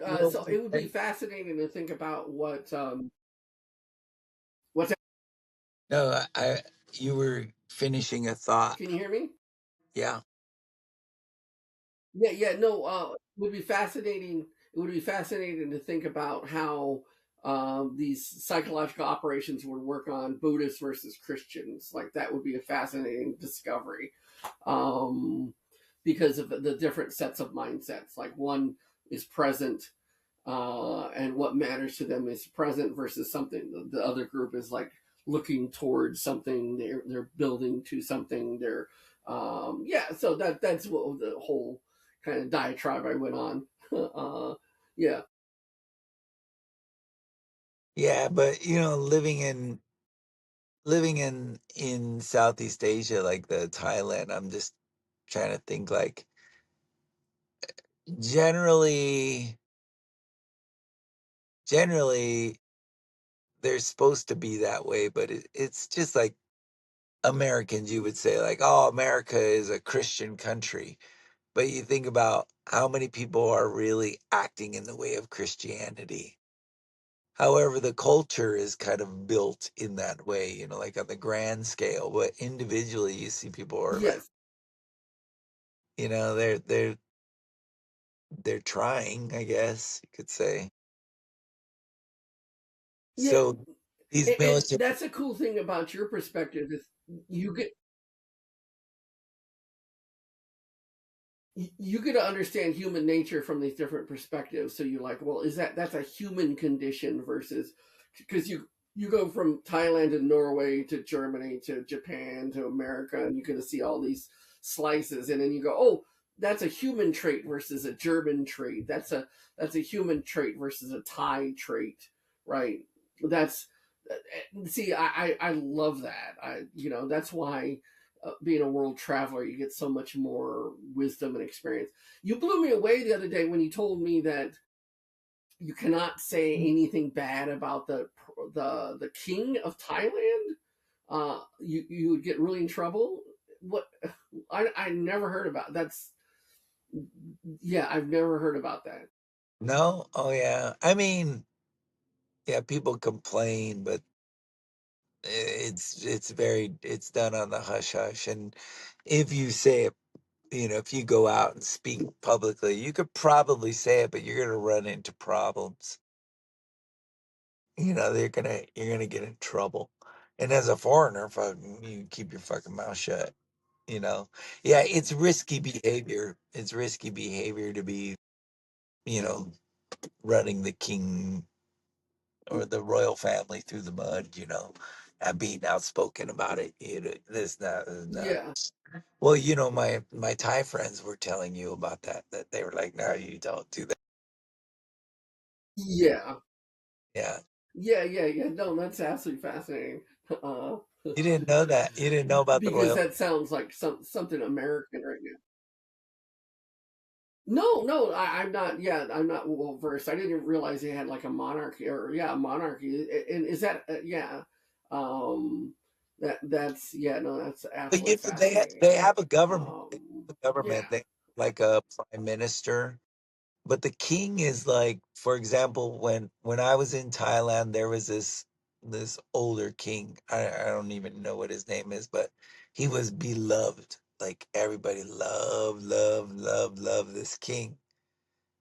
What So was it would be it? fascinating to think about what's that? No, you were finishing a thought. Can you hear me? Yeah. Yeah, yeah, no, it would be fascinating. It would be fascinating to think about how these psychological operations would work on Buddhists versus Christians. Like that would be a fascinating discovery, um, because of the different sets of mindsets. Like one is present, and what matters to them is present versus something. The other group is like looking towards something. They're building to something. They're yeah. So that's what the whole kind of diatribe I went on. Yeah. Yeah, but living in Southeast Asia, like the Thailand, I'm just trying to think like generally generally they're supposed to be that way, but it's just like Americans, you would say like, oh, America is a Christian country. But you think about how many people are really acting in the way of Christianity. However, the culture is kind of built in that way, like on the grand scale. But individually, you see people are like, Yes. they're trying, I guess you could say. Yeah. So these And military, that's a cool thing about your perspective is you get you get to understand human nature from these different perspectives. So you're like, well, is that's a human condition versus because you go from Thailand to Norway to Germany to Japan to America, and you get to see all these slices, and then you go, oh, that's a human trait versus a German trait. That's a human trait versus a Thai trait, right? That's see, I love that. That's why being a world traveler, you get so much more wisdom and experience. You blew me away the other day when you told me that you cannot say anything bad about the king of Thailand. You would get really in trouble. What I never heard about. That's yeah, I've never heard about that. no, oh yeah. I mean, yeah, people complain, but it's done on the hush hush. And if you say it, if you go out and speak publicly, you could probably say it, but you're gonna run into problems. You're gonna get in trouble. And as a foreigner, you keep your fucking mouth shut. You know, yeah, it's risky behavior. It's risky behavior to be, you know, running the king or the royal family through the mud. And being outspoken about it. This not. Yeah, Well, my Thai friends were telling you about that they were like, no, you don't do that. yeah, Yeah. yeah. No, that's absolutely fascinating. Uh, You didn't know that. You didn't know about the because royal. that sounds like something American right now. No, no, I'm not. Yeah, I'm not well versed. I didn't realize they had like a monarchy or yeah, a monarchy. And is that yeah? Um, that's yeah. No, that's But absolutely they fascinating. have a government. They have a Yeah, government. They like a prime minister. But the king is like, for example, when I was in Thailand, there was this older king. I don't even know what his name is, but he was beloved. Like everybody loved this king.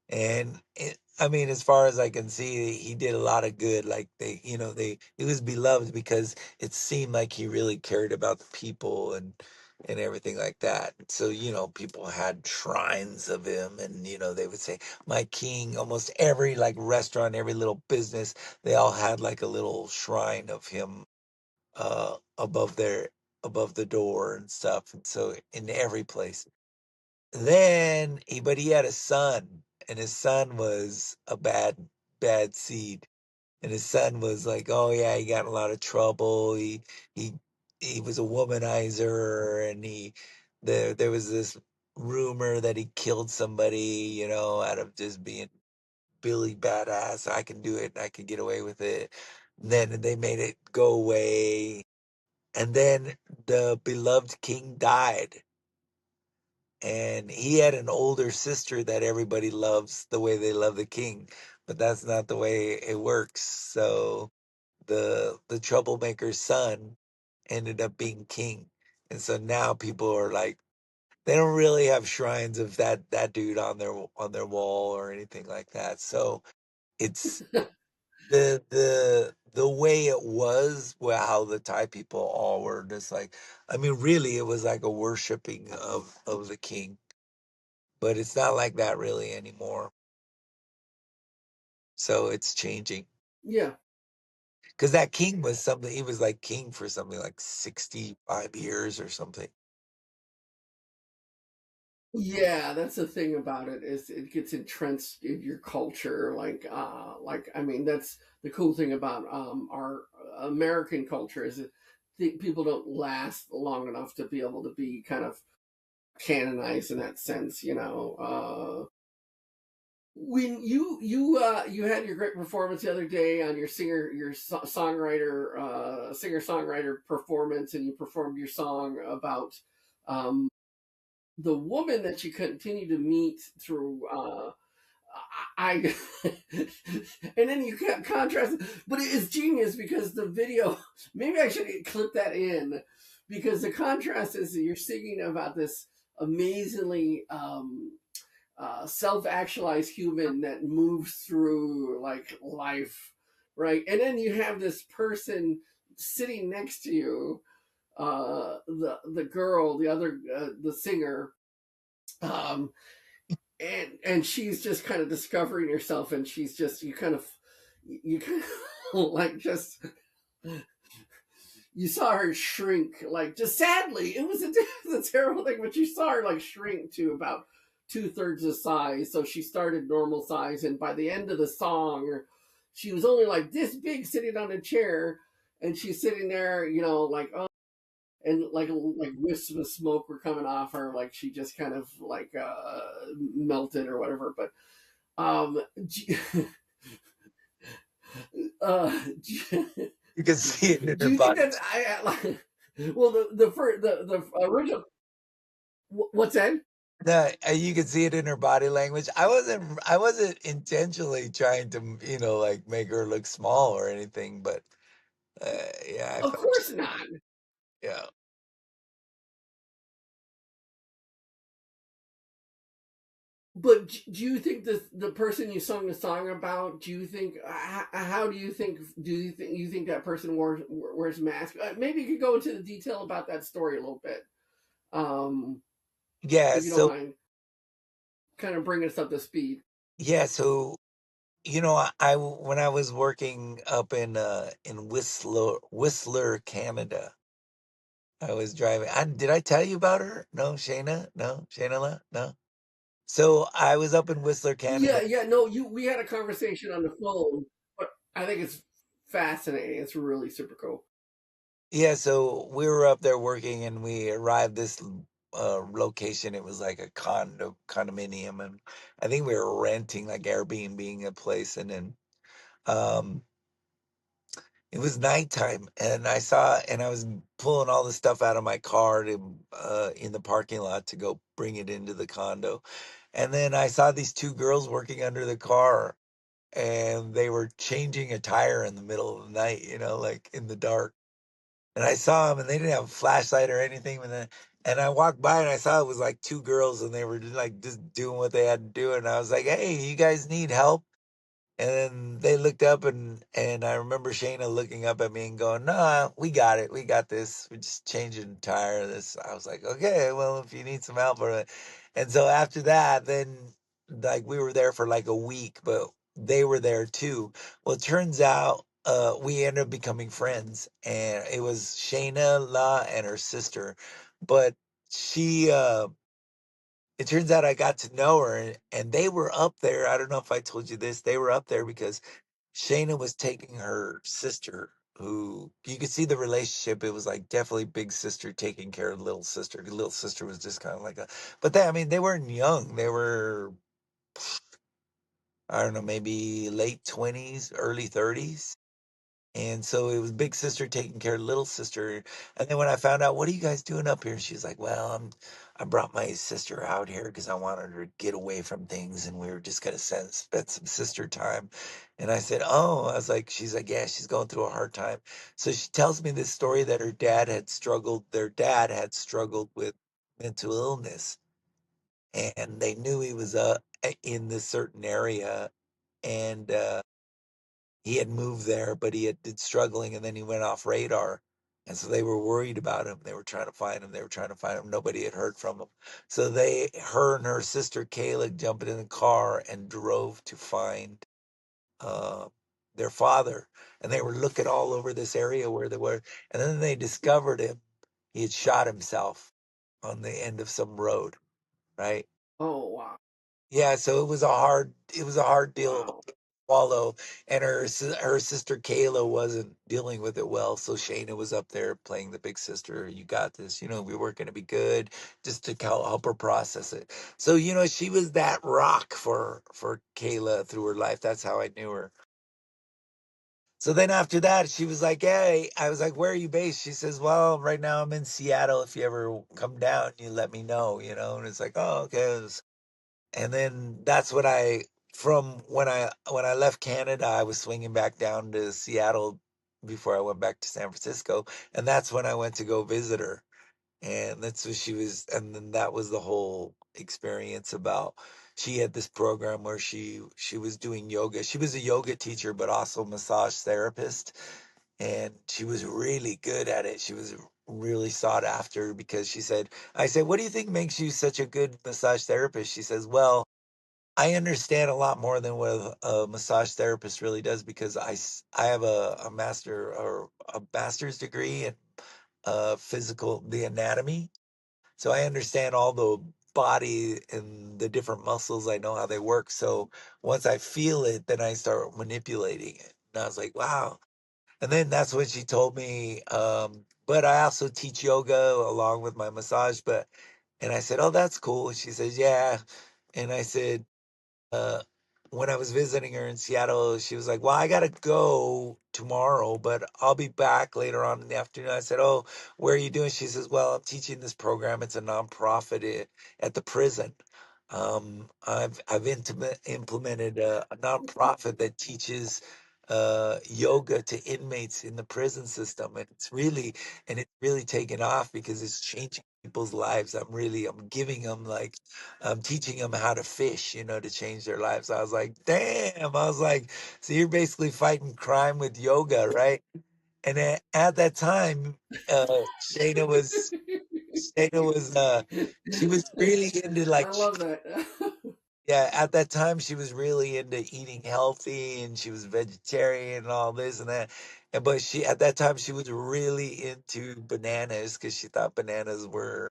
And I mean, as far as I can see, he did a lot of good. Like he was beloved because it seemed like he really cared about the people and everything like that. So, people had shrines of him and, they would say, my king, almost every like restaurant, every little business, they all had like a little shrine of him, above the door and stuff. And so in every place. But he had a son, and his son was a bad seed. And his son was like, oh yeah, he got in a lot of trouble. He he was a womanizer, and there was this rumor that he killed somebody, out of just being Billy badass. I can do it, and I can get away with it. And then they made it go away, and then the beloved king died, and he had an older sister that everybody loves the way they love the king, but that's not the way it works. So the troublemaker's son ended up being king, and so now people are like, they don't really have shrines of that dude on their wall or anything like that. So it's the way it was, well, how the Thai people all were just like, I mean, really, it was like a worshiping of the king, but it's not like that really anymore. So it's changing Yeah. because that king was something. He was like king for something like 65 years or something. Yeah, that's the thing about it is it gets entrenched in your culture. Like I mean, that's the cool thing about our American culture is that people don't last long enough to be able to be kind of canonized in that sense. When you had your great performance the other day on your songwriter singer songwriter performance, and you performed your song about um, the woman that you continue to meet through I and then you can't contrast, but it is genius because the video. Maybe I should clip that in because the contrast is that you're singing about this amazingly self-actualized human that moves through like life, right? And then you have this person sitting next to you, the girl, the other the singer, um, and she's just kind of discovering herself, and she's just you kind of like just you saw her shrink, like just sadly. It was a terrible thing, but you saw her like shrink to about two-thirds the size. So she started normal size, and by the end of the song, she was only like this big, sitting on a chair, and she's sitting there, like oh, and like wisps of smoke were coming off her, like she just kind of like melted or whatever. But um, uh, You can see it in do her you think body. that I like? Well, the original. What's that? No, you can see it in her body language. I wasn't intentionally trying to, like make her look small or anything, but yeah, I Of felt, course not. yeah. But do you think the person you sung the song about? Do you think how do you think that person wears a mask? Maybe you could go into the detail about that story a little bit, um, Yeah, if you don't so mind, kind of bringing us up to speed. yeah, so when I was working up in Whistler, Canada, I was driving. Did I tell you about her? No, Shayna? No, Shayna? No. So I was up in Whistler, Yeah, Canada. yeah. No, we had a conversation on the phone, but I think it's fascinating. It's really super cool. Yeah, so we were up there working, and we arrived this location. It was like a condominium, and I think we were renting, like Airbnb a place, and then um it was nighttime, and I was pulling all the stuff out of my car to in the parking lot to go bring it into the condo. And then I saw these two girls working under the car, and they were changing a tire in the middle of the night, like in the dark. And I saw them, and they didn't have a flashlight or anything. And I walked by, and I saw it was like two girls, and they were just doing what they had to do. And I was like, "Hey, you guys need help?" And then they looked up, and I remember Shayna looking up at me and going, "Nah, we got it. We got this. We're just changing the tire of this." I was like, "Okay, well, if you need some help," and so after that, then like we were there for like a week, but they were there too. Well, it turns out we ended up becoming friends, and it was Shayna La and her sister, but she it turns out I got to know her, and they were up there. I don't know if I told you this. They were up there because Shayna was taking her sister, who you could see the relationship. It was like definitely big sister taking care of little sister. Little sister was just kind of like but I mean, they weren't young. They were, I don't know, maybe late 20s, early 30s. And so it was big sister taking care of little sister. And then when I found out, what are you guys doing up here? She's like, well, I brought my sister out here because I wanted her to get away from things, and we were just gonna spend some sister time. And I said, oh, I was like, she's like, yeah, she's going through a hard time. So she tells me this story that their dad had struggled with mental illness, and they knew he was in this certain area, and he had moved there, but he had been struggling, and then he went off radar. And so they were worried about him. They were trying to find him. They were trying to find him. Nobody had heard from him. So her and her sister Kayla jumped in the car and drove to find uh, their father. And they were looking all over this area where they were. And then they discovered him. He had shot himself on the end of some road, right? Oh wow, Yeah, so it was a hard deal wow. to swallow, and her sister Kayla wasn't dealing with it well, so Shayna was up there playing the big sister. You got this, we were going to be good, just to help her process it. So she was that rock for Kayla through her life. That's how I knew her. So then after that, she was like, "Hey," I was like, "Where are you based?" She says, "Well, right now I'm in Seattle. If you ever come down, you let me know." And it's like, "Oh, okay." And then that's when from when I left Canada, I was swinging back down to Seattle before I went back to San Francisco, and that's when I went to go visit her. And that's what she was, and then that was the whole experience about. She had this program where she was doing yoga. She was a yoga teacher, but also massage therapist, and she was really good at it. She was really sought after because I said, "What do you think makes you such a good massage therapist?" She says, "Well, I understand a lot more than what a massage therapist really does because I have a master's degree in the anatomy. So I understand all the body and the different muscles. I know how they work. So once I feel it, then I start manipulating it." And I was like, wow. And then that's when she told me, but I also teach yoga along with my massage. And I said, "Oh, that's cool." And she says, "Yeah." And I said, uh, when I was visiting her in Seattle, she was like, "Well, I gotta go tomorrow, but I'll be back later on in the afternoon." I said, "Oh, where are you doing?" She says, "Well, I'm teaching this program. It's a nonprofit at the prison. I've implemented a nonprofit that teaches yoga to inmates in the prison system, and it's really taken off because it's changing people's lives. I'm giving them like I'm teaching them how to fish, to change their lives." I was like, damn. I was like, so you're basically fighting crime with yoga, right? And at that time, uh, Shayna was, Shayna was, she was really into I like, love that. yeah, at that time she was really into eating healthy, and she was vegetarian and all this and that. But at that time, she was really into bananas because she thought bananas were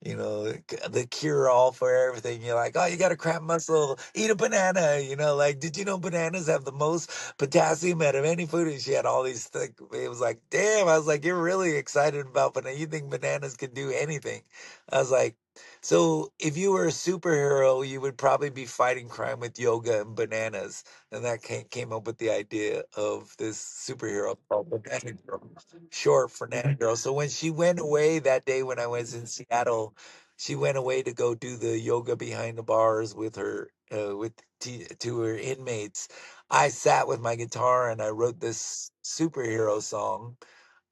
the cure all for everything. You're like, oh, you got a crap muscle, eat a banana. Like, did you know bananas have the most potassium out of any food? And she had all these things. It was like, damn. I was like, you're really excited about banana. You think bananas can do anything? I was like, so if you were a superhero, you would probably be fighting crime with yoga and bananas. And that came up with the idea of this superhero called Banana Girl, short for Nana Girl. So when she went away that day when I was in Seattle, she went away to go do the yoga behind the bars with her to her inmates. I sat with my guitar and I wrote this superhero song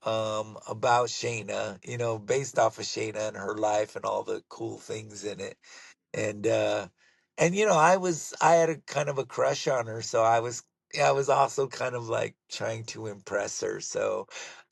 about Shayna, based off of Shayna and her life and all the cool things in it. And I had a kind of a crush on her, so I was also kind of like trying to impress her. So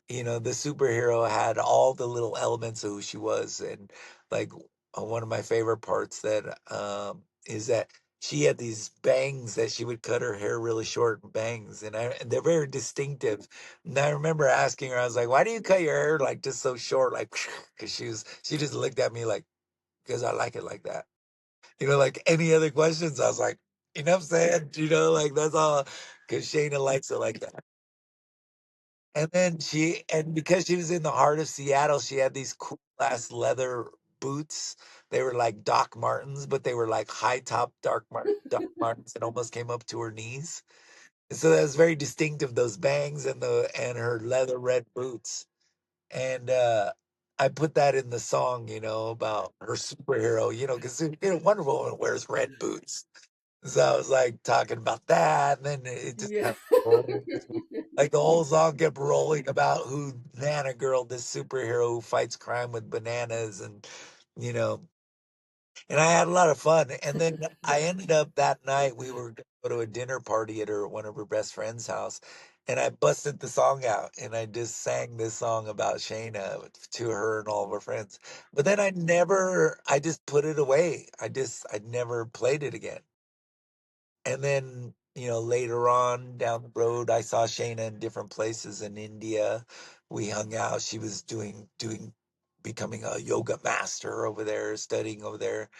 the superhero had all the little elements of who she was. And like one of my favorite parts is that she had these bangs that she would cut her hair really short bangs, and they're very distinctive. And I remember asking her, I was like, "Why do you cut your hair like just so short?" Like, because she just looked at me like, "Because I like it like that." Like any other questions, I was like, "Enough said." Like that's all, because Shayna likes it like that. And because she was in the heart of Seattle, she had these cool ass leather boots. They were like Doc Martens, but they were like high top Doc Martens and almost came up to her knees. So that was very distinctive, those bangs and the and her leather red boots. And I put that in the song, about her superhero, because Wonder Woman wears red boots. So I was like talking about that, and then it just Yeah. kept rolling. Like the whole song kept rolling about who Nana Girl, this superhero who fights crime with bananas, you know, and I had a lot of fun. And then I ended up that night, we were going to go to a dinner party at one of her best friend's house. And I busted the song out and I just sang this song about Shayna to her and all of her friends. But then I just put it away. I never played it again. And then, later on down the road, I saw Shayna in different places in India. We hung out. She was becoming a yoga master over there, studying over there.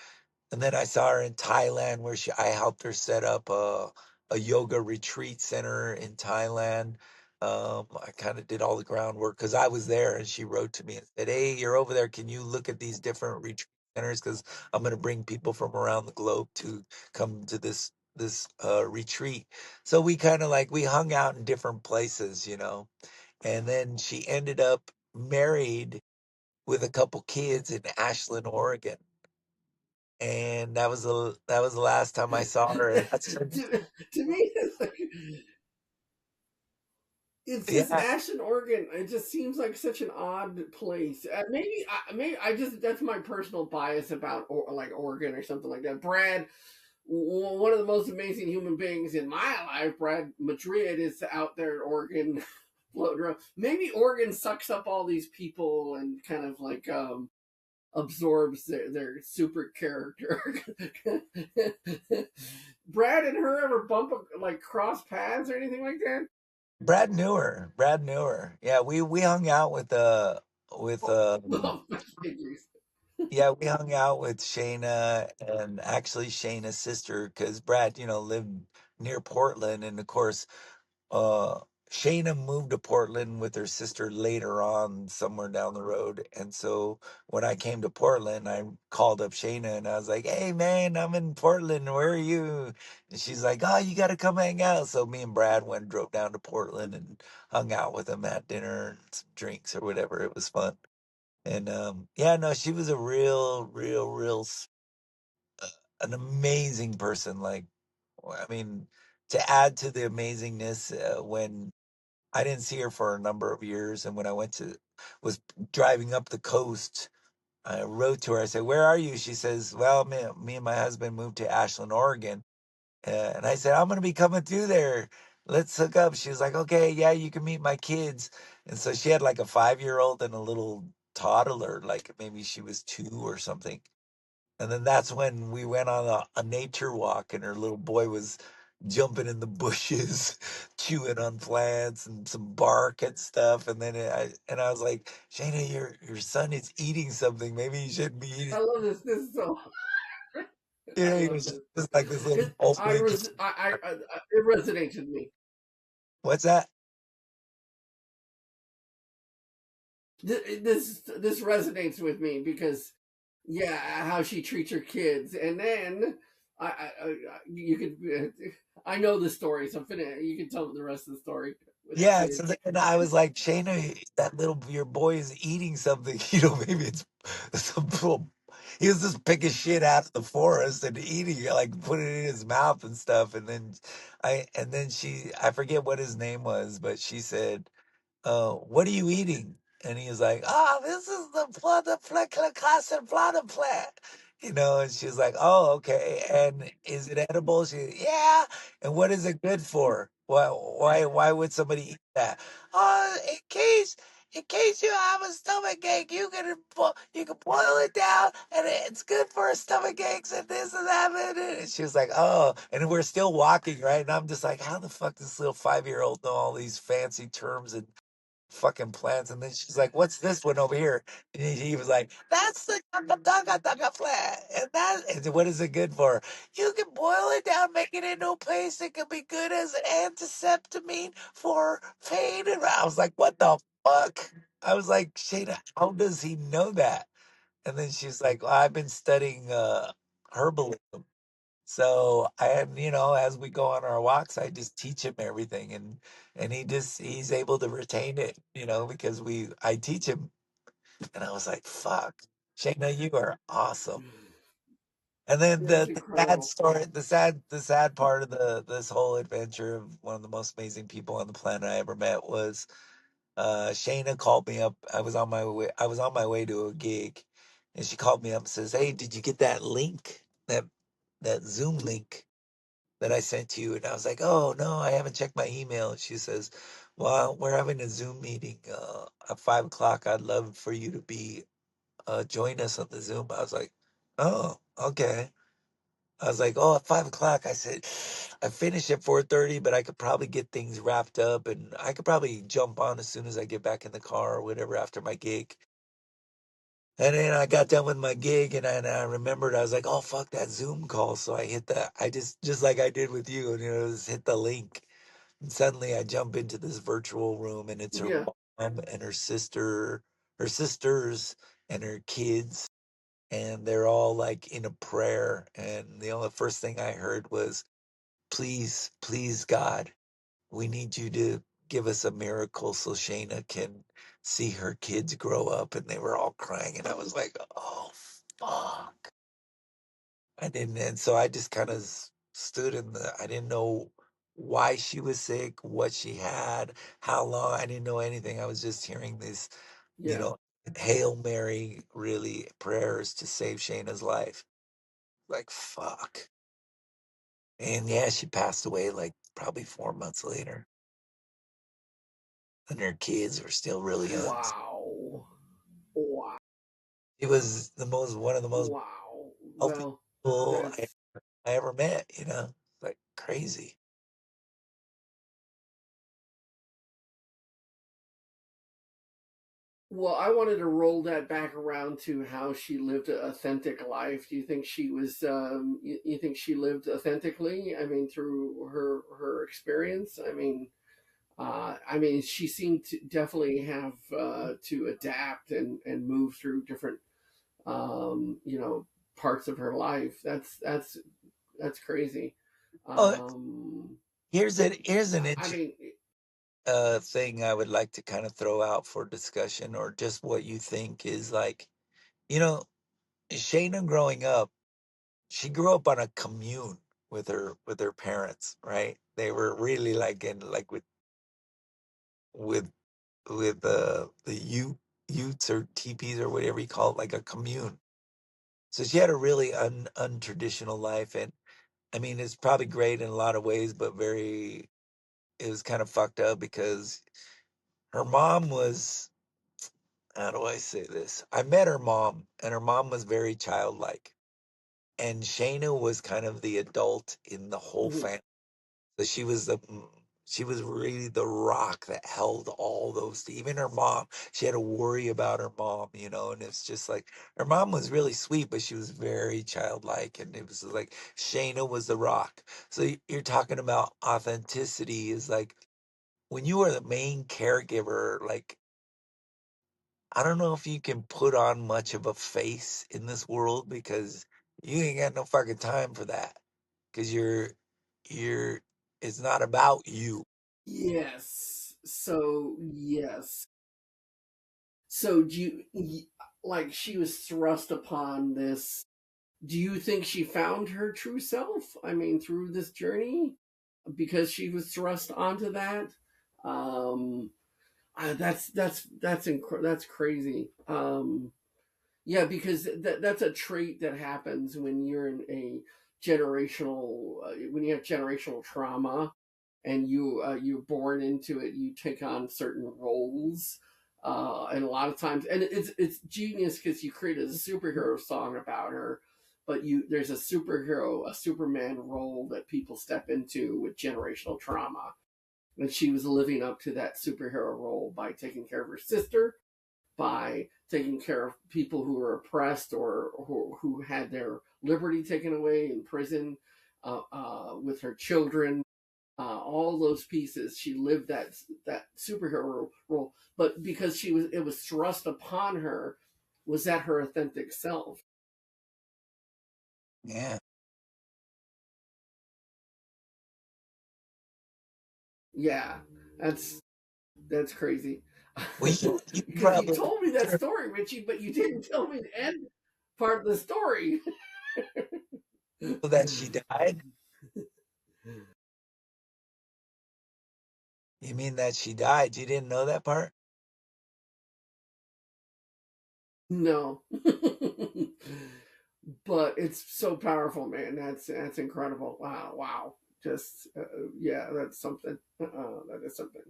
And then I saw her in Thailand where I helped her set up a yoga retreat center in Thailand. I kind of did all the groundwork because I was there and she wrote to me and said, "Hey, you're over there. Can you look at these different retreat centers? Because I'm going to bring people from around the globe to come to this retreat." So we kind of we hung out in different places. And then she ended up married with a couple kids in Ashland, Oregon, and that was the last time I saw her. And To me, it's like it's just yeah, Ashland, Oregon. It just seems like such an odd place. Maybe I just that's my personal bias about like Oregon or something like that. Brad, one of the most amazing human beings in my life, Brad Madrid, is out there in Oregon floating around. Maybe Oregon sucks up all these people and kind of like absorbs their super character. Brad and her ever like cross paths or anything like that? Brad knew her. Brad knew her. Yeah, we hung out with Oh, figures. yeah, we hung out with Shayna and actually Shayna's sister because Brad, lived near Portland, and of course Uh, Shayna moved to Portland with her sister later on, somewhere down the road. And so when I came to Portland, I called up Shayna and I was like, "Hey, man, I'm in Portland. Where are you?" And she's like, "Oh, you got to come hang out." So me and Brad drove down to Portland and hung out with him at dinner and some drinks or whatever. It was fun. And yeah, no, she was a an amazing person. I mean, to add to the amazingness, when I didn't see her for a number of years. And when I was driving up the coast, I wrote to her. I said, "Where are you?" She says, "Well, me and my husband moved to Ashland, Oregon." And I said, "I'm going to be coming through there. Let's hook up." She was like, "Okay, yeah, you can meet my kids." And so she had like a 5-year old and a little toddler, like maybe she was 2 or something. And then that's when we went on a nature walk, and her little boy was jumping in the bushes, chewing on plants and some bark and stuff. And then I was like, "Shayna, your son is eating something. Maybe he shouldn't be eating." I love this. This is so. I He love was this. just like this little baldwin kid. It resonates with me. What's that? This resonates with me because yeah, how she treats her kids, and then you could I know the story, so you can tell the rest of the story with the Yeah, so kids. then I was like, "Shayna, your boy is eating something. Maybe it's some little." He was just picking shit out of the forest and eating it, like putting it in his mouth and stuff. I forget what his name was, but she said, "What are you eating?" And he was like, "Oh, this is the Casa plant." And she was like, "Oh, okay. And is it edible?" "Yeah." "And what is it good for? Why would somebody eat that?" "Oh, in case you have a stomach ache, you can boil it down, and it's good for stomach aches and this and that." And she was like, "Oh," and we're still walking, right? And I'm just like, "How the fuck does this little 5-year-old know all these fancy terms and fucking plants?" And then she's like, "What's this one over here?" And he was like, "That's the taka plant. And what is it good for?" "You can boil it down, make it into a paste. It can be good as an antiseptamine for pain." And I was like, "What the fuck?" I was like, "Shayna, how does he know that?" And then she's like, "Well, I've been studying herbalism." So as we go on our walks, I just teach him everything, and he's able to retain it, because I teach him, and I was like, "Fuck, Shayna, you are awesome." And then That's the sad incredible. story, the sad part of this whole adventure of one of the most amazing people on the planet I ever met was Shayna called me up. I was on my way to a gig, and she called me up and says, "Hey, did you get that link? That Zoom link that I sent you?" And I was like, "Oh no, I haven't checked my email." And she says, "Well, we're having a Zoom meeting at 5 o'clock. I'd love for you to be join us on the Zoom." I was like, "Oh, okay." I was like, "Oh, at 5 o'clock." I said, "I finish at 4:30, but I could probably get things wrapped up, and I could probably jump on as soon as I get back in the car or whatever after my gig." And then I got done with my gig, and I remembered, I was like, "Oh fuck that Zoom call." So I hit that. I just like I did with you, and just hit the link. And suddenly I jump into this virtual room, and it's her Yeah, mom and her sisters, and her kids, and they're all like in a prayer. And the only first thing I heard was, "Please, please, God, we need you to give us a miracle so Shayna can see her kids grow up." And they were all crying, and I was like, "Oh fuck." I didn't, and so I just kind of stood I didn't know why she was sick, what she had, how long. I didn't know anything. I was just hearing these, you yeah. know, Hail Mary, really, prayers to save Shayna's life. Like, fuck. And yeah, she passed away like probably 4 months later. And her kids were still really young. Wow. Wow. She was one of the most Wow. healthy Well, people I, that's I ever met, like crazy. well, I wanted to roll that back around to how she lived an authentic life. Do you think she was you think she lived authentically? I mean, through her experience? I mean, she seemed to definitely have to adapt and move through different you know, parts of her life. That's crazy. Oh, Um, here's an I interesting mean, thing I would like to kind of throw out for discussion, or just what you think is like, you know, Shayna growing up, she grew up on a commune with her parents, right? They were really like in like with the Utes or teepees or whatever you call it, like a commune. So she had a really untraditional life, and I mean, it's probably great in a lot of ways, but it was kind of fucked up because her mom was, how do I say this? I met her mom, and her mom was very childlike, and Shayna was kind of the adult in the whole mhm. family. So she was really the rock that held all those. Even her mom, she had to worry about her mom, and it's just like her mom was really sweet, but she was very childlike, and it was like Shayna was the rock. So you're talking about authenticity is like when you are the main caregiver, like I don't know if you can put on much of a face in this world because you ain't got no fucking time for that because you're it's not about you. Yes. So yes. So do like she was thrust upon this? Do you think she found her true self? I mean, through this journey, because she was thrust onto that. Um, that's crazy. Yeah, because that's a trait that happens when you're in a generational when you have generational trauma, and you're born into it. You take on certain roles, and a lot of times, and it's genius because you create a superhero song about her, but you there's a Superman role that people step into with generational trauma, and she was living up to that superhero role by taking care of her sister, by taking care of people who were oppressed or who had their liberty taken away in prison, with her children, all those pieces. She lived that superhero role, but because it was thrust upon her, was that her authentic self? Yeah. Yeah, that's that's crazy. Well, you Because you probably told me that story, Richie, but you didn't tell me the end part of the story. know that she died. You mean that she died? You didn't know that part? No. But it's so powerful, man. That's incredible. Wow, wow. Just yeah, that's something. That is something.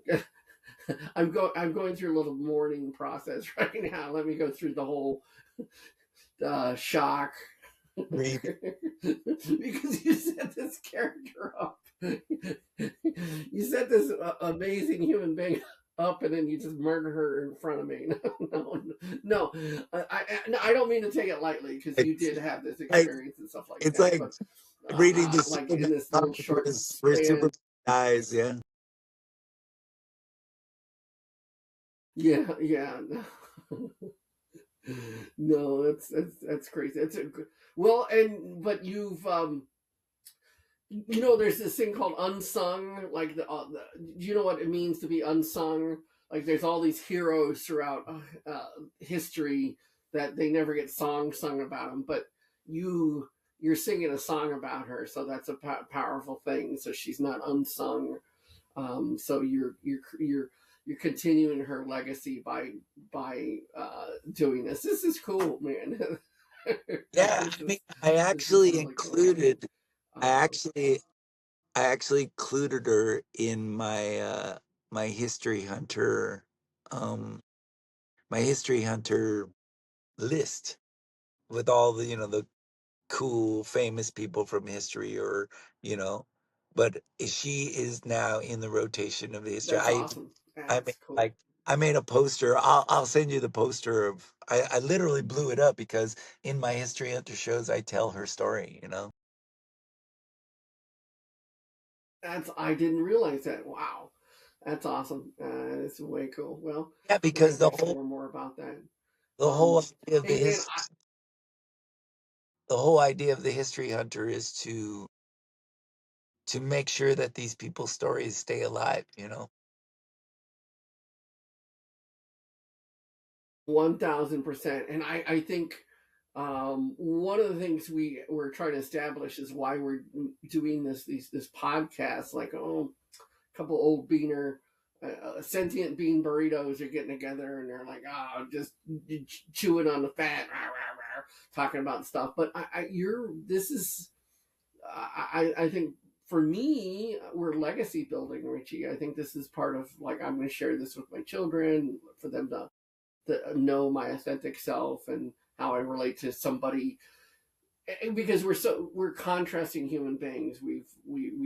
I'm going through a little mourning process right now. Let me go through the whole shock Grieving. because you set this character up. You set this amazing human being up, and then you just murder her in front of me. No, no, no. I don't mean to take it lightly because you It's did have this like experience and stuff like it's that. like But reading the like Superman in this little comic short where Superman span, dies. Yeah, yeah, yeah. No, that's crazy. It's a well, and but you've you know, there's this thing called unsung. Like do you know what it means to be unsung? Like there's all these heroes throughout history that they never get songs sung about them, but you you're singing a song about her, so that's a powerful thing. So she's not unsung. So you're continuing her legacy by doing this. This is cool, man. yeah. this I mean, is I this is actually really cool. included. I Um, actually I actually included her in my history hunter um my history hunter list with all the the cool famous people from history or you know but she is now in the rotation of the history. that's awesome. I made That's cool. like I made a poster. I'll send you the poster of I literally blew it up because in my history hunter shows I tell her story. That's I didn't realize that. Wow, that's awesome. It's way cool. Well, Yeah, we're gonna because have to explore more about that. the whole Um, idea of and, and I, the whole idea of the history hunter is to make sure that these people's stories stay alive. 1000%. And I think one of the things we're trying to establish is why we're doing this podcast. Like, oh, a couple old beaner, sentient bean burritos are getting together and they're like, oh, just chewing on the fat, rah, rah, rah, talking about stuff. But you're this is I think for me, we're legacy building, Richie. I think this is part of like I'm going to share this with my children for them to know my authentic self and how I relate to somebody. And because we're contrasting human beings. We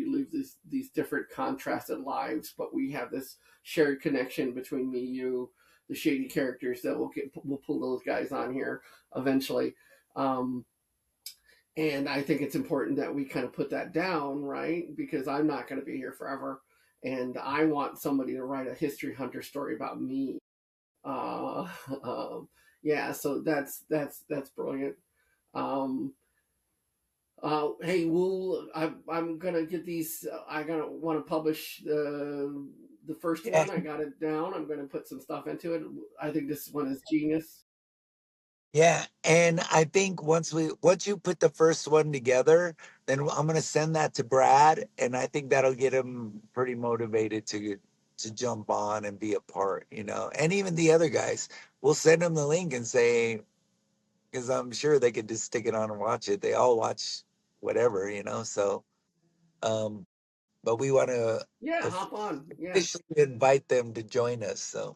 live these different contrasted lives, but we have this shared connection between me, you, the shady characters that we'll pull those guys on here eventually. Um, and I think it's important that we kind of put that down, right? Because I'm not going to be here forever, and I want somebody to write a history hunter story about me. Uh, um, yeah, so that's brilliant. Um, hey, I'm gonna get these. I gotta want to publish the first Yeah, one. I got it down. I'm gonna put some stuff into it. I think this one is genius. yeah, and I think once you put the first one together, then I'm gonna send that to Brad, and I think that'll get him pretty motivated to jump on and be a part. And even the other guys, we'll send them the link and say, because I'm sure they could just stick it on and watch it. They all watch whatever. So, um, but we want to Yeah, hop on. Yeah. officially invite them to join us. So,